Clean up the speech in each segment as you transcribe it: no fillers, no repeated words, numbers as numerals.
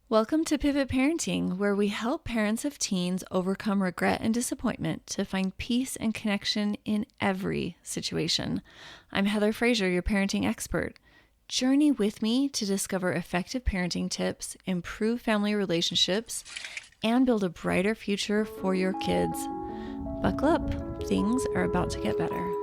Welcome to Pivot Parenting, where we help parents of teens overcome regret and disappointment to find peace and connection in every situation. I'm Heather Frazier, your parenting expert. Journey with me to discover effective parenting tips, improve family relationships, and build a brighter future for your kids. Buckle up, things are about to get better.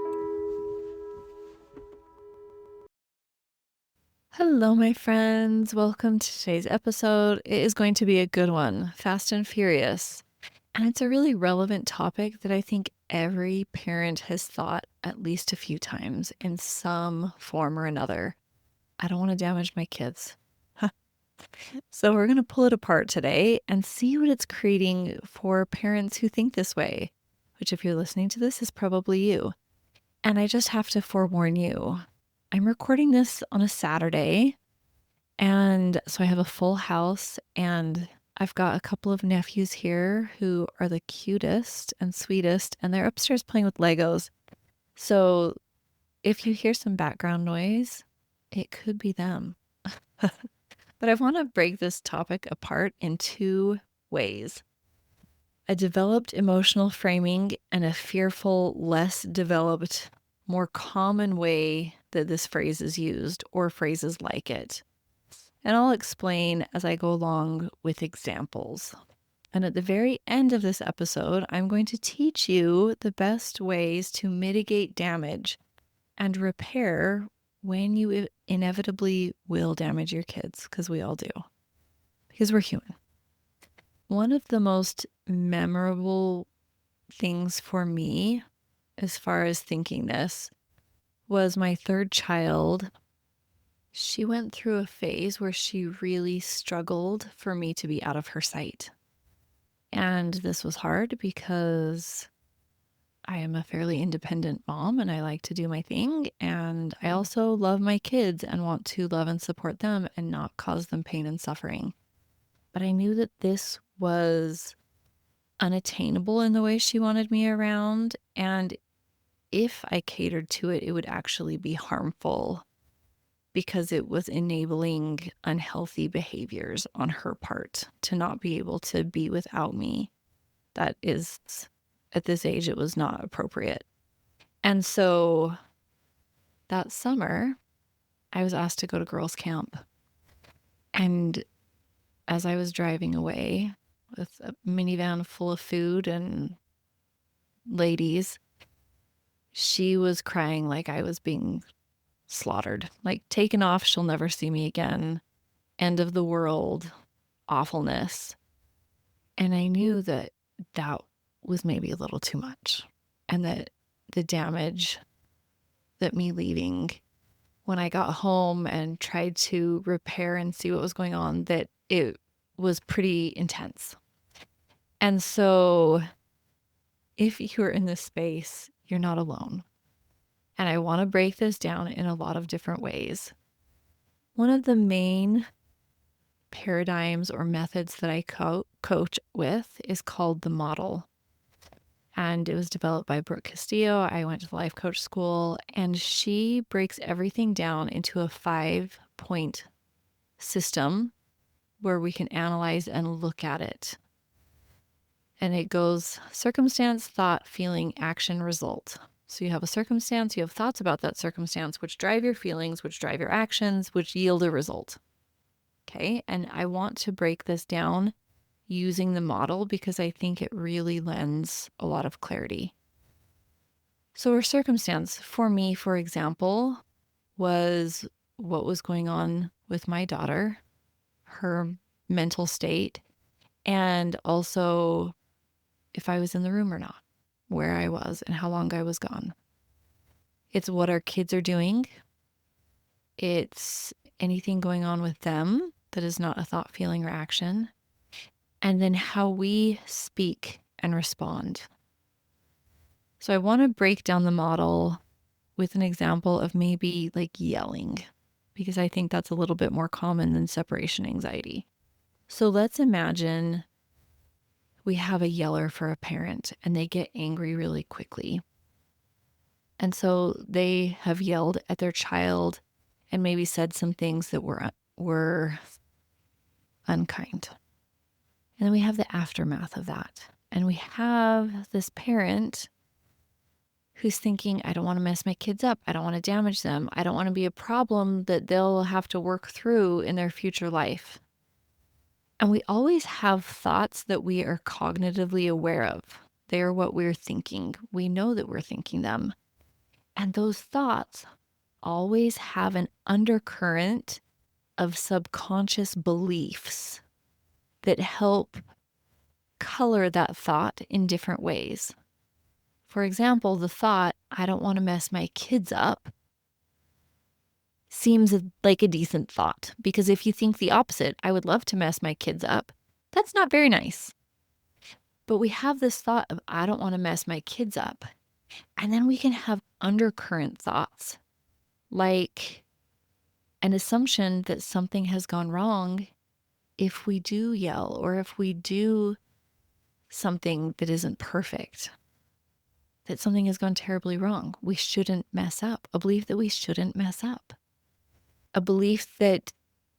Hello, my friends. Welcome to today's episode. It is going to be a good one, fast and furious. And it's a really relevant topic that I think every parent has thought at least a few times in some form or another. I don't want to damage my kids. So we're going to pull it apart today and see what it's creating for parents who think this way, which if you're listening to this is probably you. And I just have to forewarn you. I'm recording this on a Saturday, and so I have a full house, and I've got a couple of nephews here who are the cutest and sweetest, and they're upstairs playing with Legos. So if you hear some background noise, it could be them. But I want to break this topic apart in two ways: a developed emotional framing and a fearful, less developed, more common way that this phrase is used, or phrases like it. And I'll explain as I go along with examples. And at the very end of this episode, I'm going to teach you the best ways to mitigate damage and repair when you inevitably will damage your kids, because we all do, because we're human. One of the most memorable things for me, as far as thinking this, was my third child. She went through a phase where she really struggled for me to be out of her sight. And this was hard because I am a fairly independent mom and I like to do my thing. And I also love my kids and want to love and support them and not cause them pain and suffering. But I knew that this was unattainable in the way she wanted me around. And if I catered to it, it would actually be harmful because it was enabling unhealthy behaviors on her part to not be able to be without me. That is, at this age, it was not appropriate. And so that summer, I was asked to go to girls' camp. And as I was driving away with a minivan full of food and ladies, she was crying like I was being slaughtered, like taken off, she'll never see me again, end of the world, awfulness. And I knew that that was maybe a little too much, and that the damage that me leaving, when I got home and tried to repair and see what was going on, that it was pretty intense. And so if you're in this space, you're not alone. And I want to break this down in a lot of different ways. One of the main paradigms or methods that I coach with is called the model. And it was developed by Brooke Castillo. I went to the life coach school, and she breaks everything down into a 5-point system where we can analyze and look at it. And it goes circumstance, thought, feeling, action, result. So you have a circumstance, you have thoughts about that circumstance, which drive your feelings, which drive your actions, which yield a result. Okay. And I want to break this down using the model because I think it really lends a lot of clarity. So our circumstance for me, for example, was what was going on with my daughter, her mental state, and also if I was in the room or not, where I was and how long I was gone. It's what our kids are doing. It's anything going on with them that is not a thought, feeling, or action. And then how we speak and respond. So I want to break down the model with an example of maybe like yelling, because I think that's a little bit more common than separation anxiety. So let's imagine we have a yeller for a parent and they get angry really quickly. And so they have yelled at their child and maybe said some things that were unkind. And then we have the aftermath of that. And we have this parent who's thinking, I don't want to mess my kids up. I don't want to damage them. I don't want to be a problem that they'll have to work through in their future life. And we always have thoughts that we are cognitively aware of. They are what we're thinking. We know that we're thinking them. And those thoughts always have an undercurrent of subconscious beliefs that help color that thought in different ways. For example, the thought, I don't want to mess my kids up, seems like a decent thought, because if you think the opposite, I would love to mess my kids up, that's not very nice. But we have this thought of, I don't want to mess my kids up. And then we can have undercurrent thoughts, like an assumption that something has gone wrong if we do yell or if we do something that isn't perfect, that something has gone terribly wrong. We shouldn't mess up. A belief that we shouldn't mess up. A belief that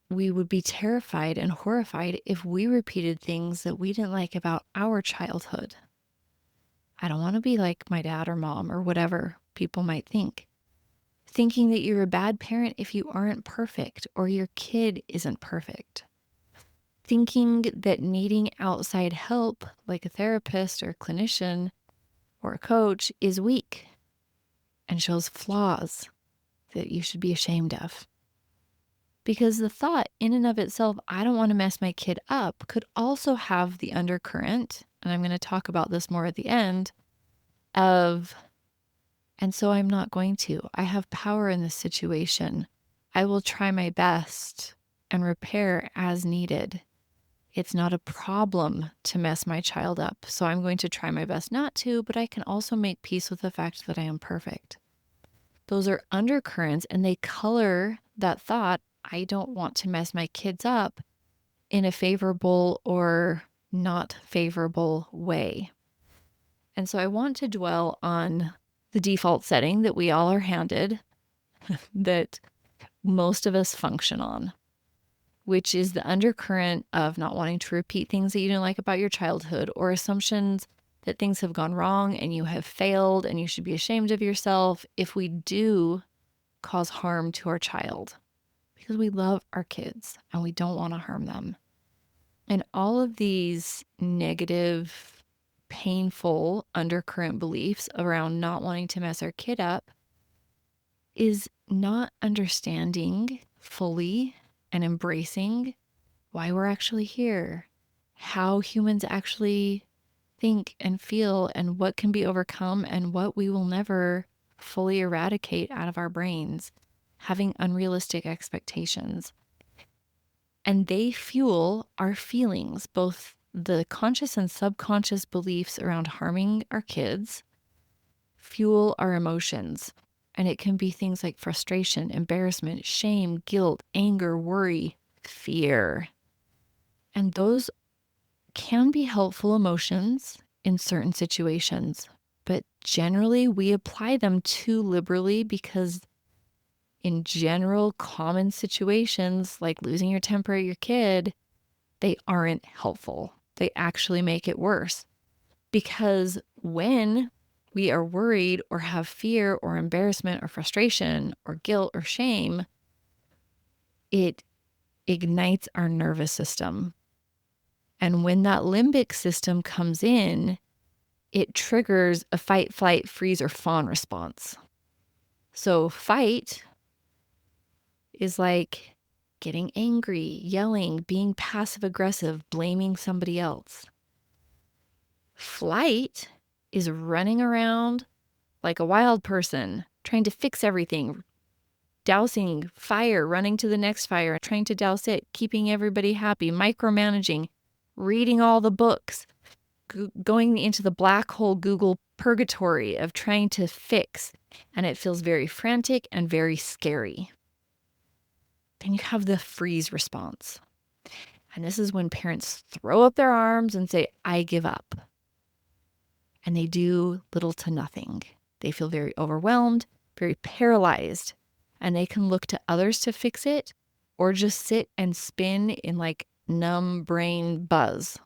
we would be terrified and horrified if we repeated things that we didn't like about our childhood. I don't want to be like my dad or mom or whatever people might think. Thinking that you're a bad parent if you aren't perfect or your kid isn't perfect. Thinking that needing outside help, like a therapist or a clinician or a coach, is weak and shows flaws that you should be ashamed of. Because the thought in and of itself, I don't want to mess my kid up, could also have the undercurrent, and I'm going to talk about this more at the end, of, and so I'm not going to. I have power in this situation. I will try my best and repair as needed. It's not a problem to mess my child up, so I'm going to try my best not to, but I can also make peace with the fact that I am perfect. Those are undercurrents, and they color that thought, I don't want to mess my kids up, in a favorable or not favorable way. And so I want to dwell on the default setting that we all are handed, that most of us function on, which is the undercurrent of not wanting to repeat things that you didn't like about your childhood, or assumptions that things have gone wrong and you have failed and you should be ashamed of yourself if we do cause harm to our child, because we love our kids and we don't want to harm them. And all of these negative, painful undercurrent beliefs around not wanting to mess our kid up is not understanding fully and embracing why we're actually here, how humans actually think and feel, and what can be overcome and what we will never fully eradicate out of our brains, having unrealistic expectations. And they fuel our feelings, both the conscious and subconscious beliefs around harming our kids fuel our emotions. And it can be things like frustration, embarrassment, shame, guilt, anger, worry, fear. And those can be helpful emotions in certain situations, but generally we apply them too liberally, because in general, common situations like losing your temper at your kid, they aren't helpful. They actually make it worse, because when we are worried or have fear or embarrassment or frustration or guilt or shame, it ignites our nervous system. And when that limbic system comes in, it triggers a fight, flight, freeze, or fawn response. So fight is like getting angry, yelling, being passive aggressive, blaming somebody else. Flight is running around like a wild person, trying to fix everything, dousing fire, running to the next fire, trying to douse it, keeping everybody happy, micromanaging, reading all the books, going into the black hole Google purgatory of trying to fix. And it feels very frantic and very scary. Then you have the freeze response. And this is when parents throw up their arms and say, I give up. And they do little to nothing. They feel very overwhelmed, very paralyzed, and they can look to others to fix it, or just sit and spin in like numb brain buzz.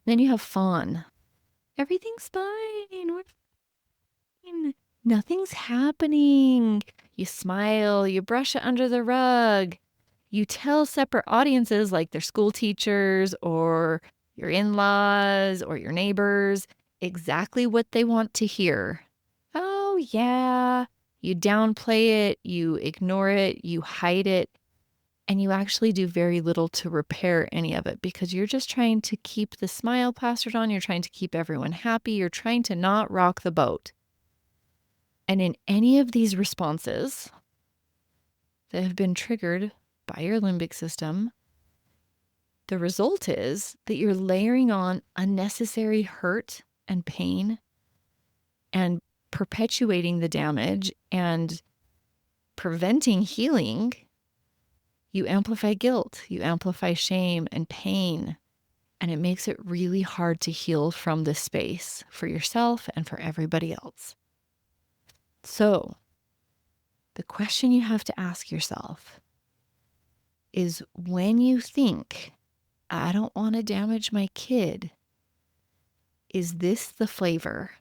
Then you have fawn. Everything's fine. We're fine. Nothing's happening. You smile, you brush it under the rug. You tell separate audiences like their school teachers or your in-laws or your neighbors exactly what they want to hear. Oh, yeah. You downplay it, you ignore it, you hide it, and you actually do very little to repair any of it because you're just trying to keep the smile plastered on. You're trying to keep everyone happy. You're trying to not rock the boat. And in any of these responses that have been triggered by your limbic system, the result is that you're layering on unnecessary hurt and pain and perpetuating the damage and preventing healing. You amplify guilt, you amplify shame and pain, and it makes it really hard to heal from this space for yourself and for everybody else. So, the question you have to ask yourself is when you think, I don't want to damage my kid, is this the flavor?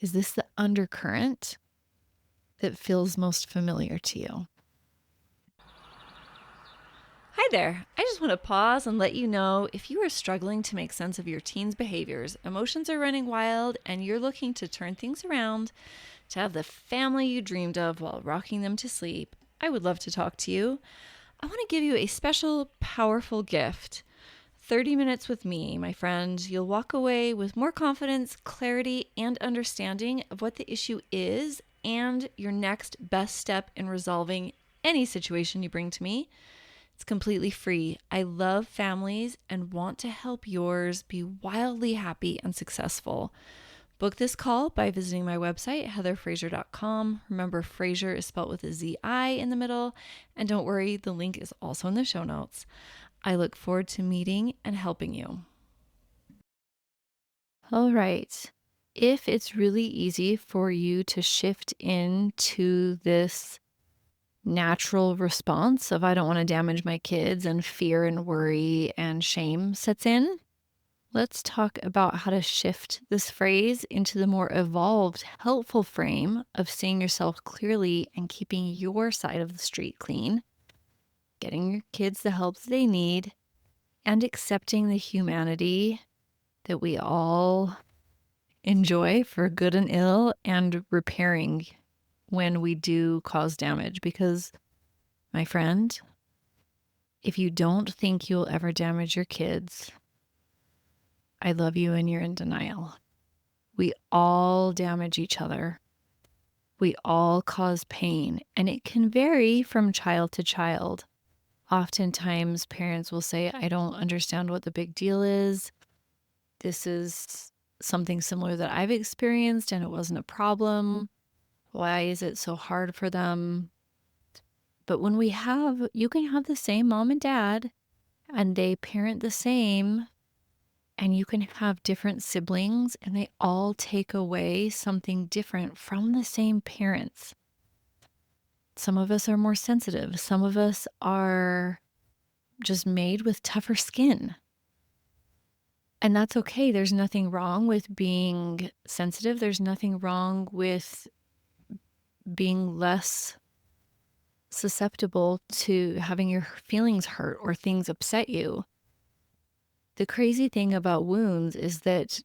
Is this the undercurrent that feels most familiar to you? Hi there. I just want to pause and let you know if you are struggling to make sense of your teen's behaviors, emotions are running wild, and you're looking to turn things around to have the family you dreamed of while rocking them to sleep, I would love to talk to you. I want to give you a special, powerful gift. 30 minutes with me, my friend. You'll walk away with more confidence, clarity, and understanding of what the issue is and your next best step in resolving any situation you bring to me. It's completely free. I love families and want to help yours be wildly happy and successful. Book this call by visiting my website, heatherfraser.com. Remember, Fraser is spelled with a Z-I in the middle. And don't worry, the link is also in the show notes. I look forward to meeting and helping you. All right. If it's really easy for you to shift into this natural response of I don't want to damage my kids and fear and worry and shame sets in, let's talk about how to shift this phrase into the more evolved, helpful frame of seeing yourself clearly and keeping your side of the street clean, getting your kids the help they need, and accepting the humanity that we all enjoy for good and ill and repairing when we do cause damage. Because, my friend, if you don't think you'll ever damage your kids, I love you and you're in denial. We all damage each other. We all cause pain, and it can vary from child to child. Oftentimes, parents will say, I don't understand what the big deal is. This is something similar that I've experienced, and it wasn't a problem. Why is it so hard for them? But when you can have the same mom and dad, and they parent the same, and you can have different siblings, and they all take away something different from the same parents. Some of us are more sensitive. Some of us are just made with tougher skin. And that's okay. There's nothing wrong with being sensitive. There's nothing wrong with being less susceptible to having your feelings hurt or things upset you. The crazy thing about wounds is that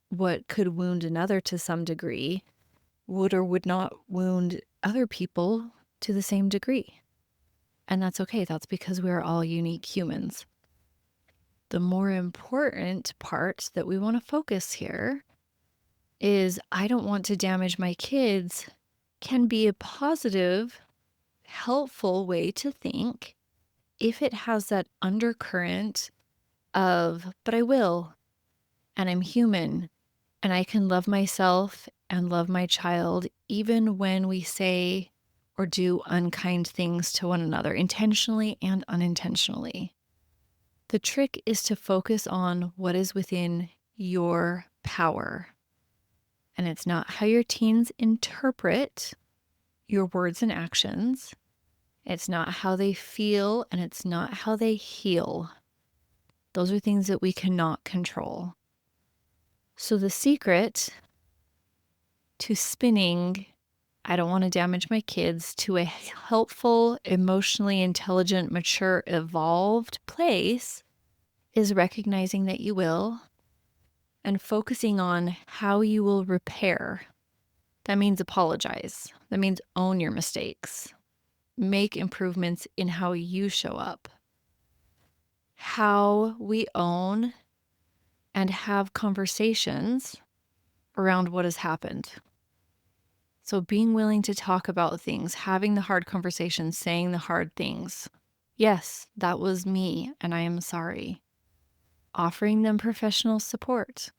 what could wound another to some degree would or would not wound other people to the same degree. And that's okay. That's because we're all unique humans. The more important part that we want to focus here is I don't want to damage my kids can be a positive, helpful way to think if it has that undercurrent of, but I will, and I'm human, and I can love myself and love my child even when we say or do unkind things to one another, intentionally and unintentionally. The trick is to focus on what is within your power. And it's not how your teens interpret your words and actions. It's not how they feel, and it's not how they heal. Those are things that we cannot control. So the secret to spinning, I don't want to damage my kids, to a helpful, emotionally intelligent, mature, evolved place is recognizing that you will and focusing on how you will repair. That means apologize. That means own your mistakes. Make improvements in how you show up. How we own and have conversations around what has happened. So being willing to talk about things, having the hard conversations, saying the hard things. Yes, that was me, and I am sorry. Offering them professional support.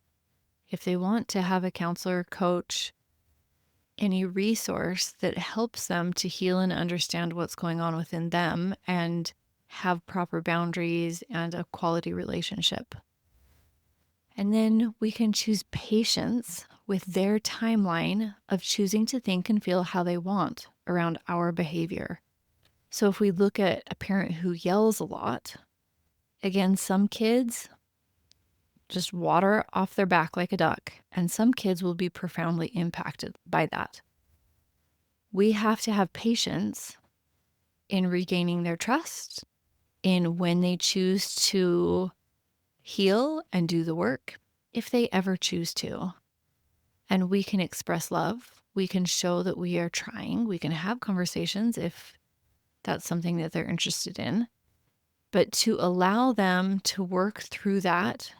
If they want to have a counselor, coach, any resource that helps them to heal and understand what's going on within them and have proper boundaries and a quality relationship. And then we can choose patience with their timeline of choosing to think and feel how they want around our behavior. So if we look at a parent who yells a lot, again, some kids just water off their back like a duck, and some kids will be profoundly impacted by that. We have to have patience in regaining their trust, in when they choose to heal and do the work, if they ever choose to. And we can express love. We can show that we are trying. We can have conversations if that's something that they're interested in. But to allow them to work through that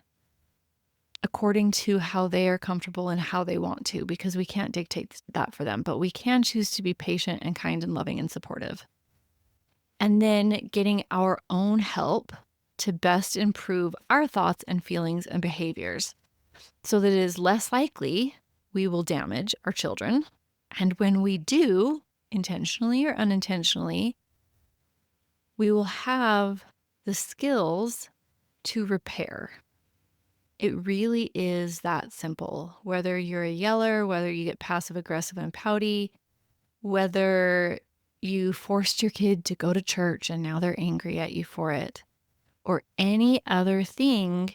according to how they are comfortable and how they want to, because we can't dictate that for them, but we can choose to be patient and kind and loving and supportive. And then getting our own help to best improve our thoughts and feelings and behaviors so that it is less likely we will damage our children. And when we do, intentionally or unintentionally, we will have the skills to repair. It really is that simple. Whether you're a yeller, whether you get passive aggressive and pouty, whether you forced your kid to go to church and now they're angry at you for it, or any other thing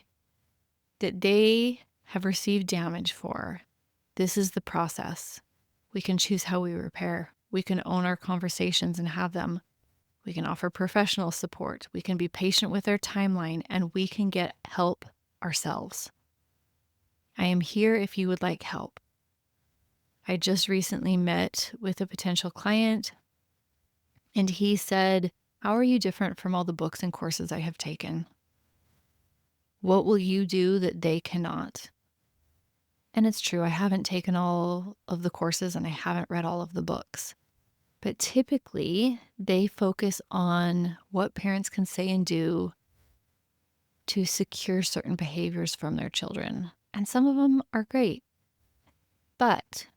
that they have received damage for, this is the process. We can choose how we repair. We can own our conversations and have them. We can offer professional support. We can be patient with our timeline, and we can get help ourselves. I am here if you would like help. I just recently met with a potential client, and he said, "How are you different from all the books and courses I have taken? What will you do that they cannot?" And it's true, I haven't taken all of the courses and I haven't read all of the books. But typically, they focus on what parents can say and do to secure certain behaviors from their children. And some of them are great, but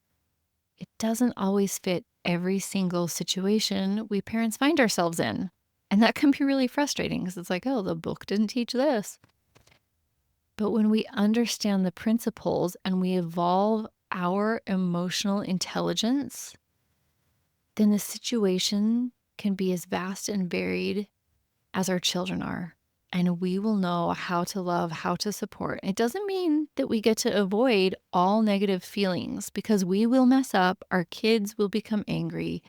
it doesn't always fit every single situation we parents find ourselves in. And that can be really frustrating because it's like, oh, the book didn't teach this. But when we understand the principles and we evolve our emotional intelligence, then the situation can be as vast and varied as our children are. And we will know how to love, how to support. It doesn't mean that we get to avoid all negative feelings because we will mess up. Our kids will become angry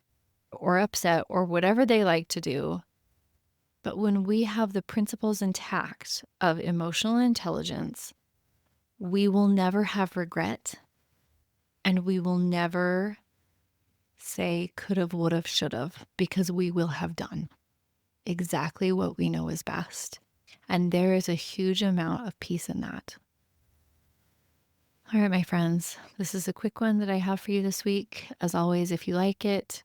or upset or whatever they like to do. But when we have the principles intact of emotional intelligence, we will never have regret and we will never say could have, would have, should have, because we will have done exactly what we know is best. And there is a huge amount of peace in that. All right, my friends, this is a quick one that I have for you this week. As always, if you like it,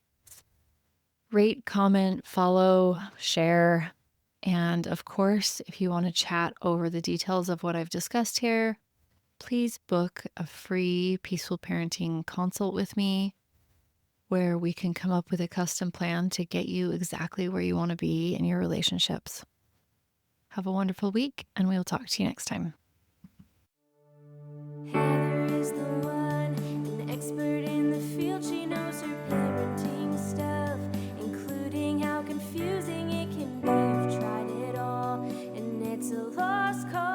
rate, comment, follow, share. And of course, if you want to chat over the details of what I've discussed here, please book a free peaceful parenting consult with me where we can come up with a custom plan to get you exactly where you want to be in your relationships. Have a wonderful week, and we'll talk to you next time. Heather is the one, an expert in the field. She knows her parenting stuff, including how confusing it can be. You've tried it all, and it's a loss. lost cause.